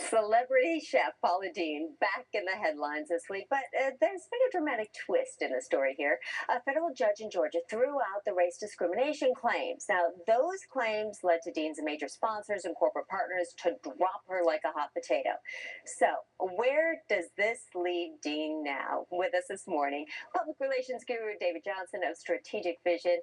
Celebrity chef Paula Deen back in the headlines this week, but there's been a dramatic twist in the story here. A federal judge in Georgia threw out the race discrimination claims. Now, those claims led to Deen's major sponsors and corporate partners to drop her like a hot potato. So, where does this leave Deen now? With us this morning, public relations guru David Johnson of Strategic Vision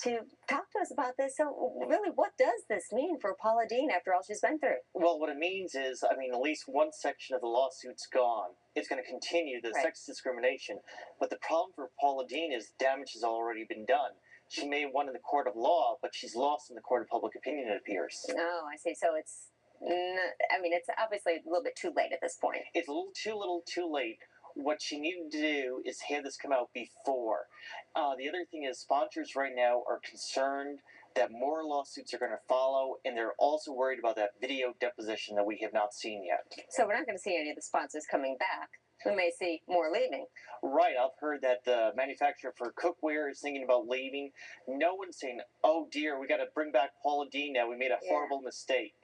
to talk to us about this. So, really, what does this mean for Paula Deen after all she's been through? Well, what it means is, at least one section of the lawsuit's gone. It's going to continue the sex discrimination. But the problem for Paula Deen is damage has already been done. She may have won in the court of law, but she's lost in the court of public opinion, it appears. Oh, I see. So it's obviously a little bit too late at this point. It's a little too late. What she needed to do is have this come out before. The other thing is sponsors right now are concerned that more lawsuits are going to follow, and they're also worried about that video deposition that we have not seen yet. So we're not going to see any of the sponsors coming back. We may see more leaving. Right. I've heard that the manufacturer for cookware is thinking about leaving. No one's saying, oh dear, we got to bring back Paula Deen now. We made a horrible mistake.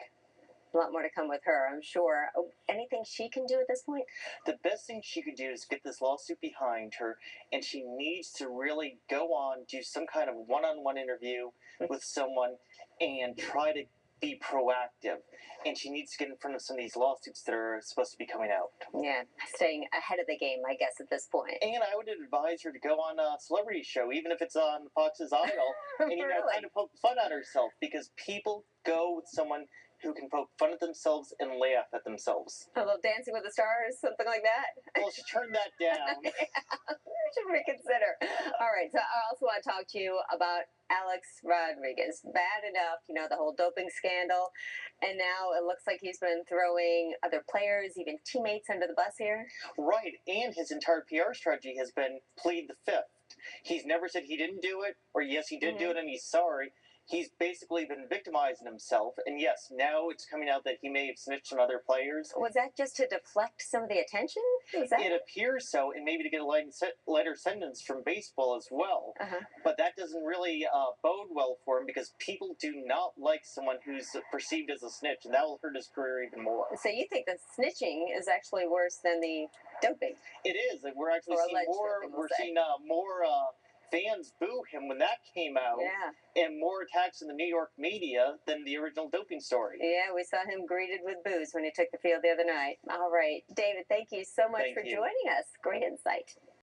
A lot more to come with her, I'm sure. Anything she can do at this point? The best thing she could do is get this lawsuit behind her, and she needs to really go on, do some kind of one-on-one interview with someone, and try to be proactive. And she needs to get in front of some of these lawsuits that are supposed to be coming out. Yeah, staying ahead of the game, I guess, at this point. And I would advise her to go on a celebrity show, even if it's on Fox's Idol, and kind of poke fun at herself, because people go with someone who can poke fun at themselves and laugh at themselves. A little Dancing with the Stars, something like that? Well, she turned that down. We should reconsider. All right, so I also want to talk to you about Alex Rodriguez. Bad enough, the whole doping scandal, and now it looks like he's been throwing other players, even teammates, under the bus here. Right, and his entire PR strategy has been plead the fifth. He's never said he didn't do it, or yes, he did do it and he's sorry. He's basically been victimizing himself, and yes, now it's coming out that he may have snitched on other players. Was that just to deflect some of the attention? It appears so, and maybe to get a lighter sentence from baseball as well. But that doesn't really bode well for him, because people do not like someone who's perceived as a snitch, and that will hurt his career even more. So you think that snitching is actually worse than the doping? It is. We're actually seeing more. We're seeing more fans boo him when that came out, and more attacks in the New York media than the original doping story. Yeah, we saw him greeted with boos when he took the field the other night. All right, David, thank you so much for joining us. Great insight.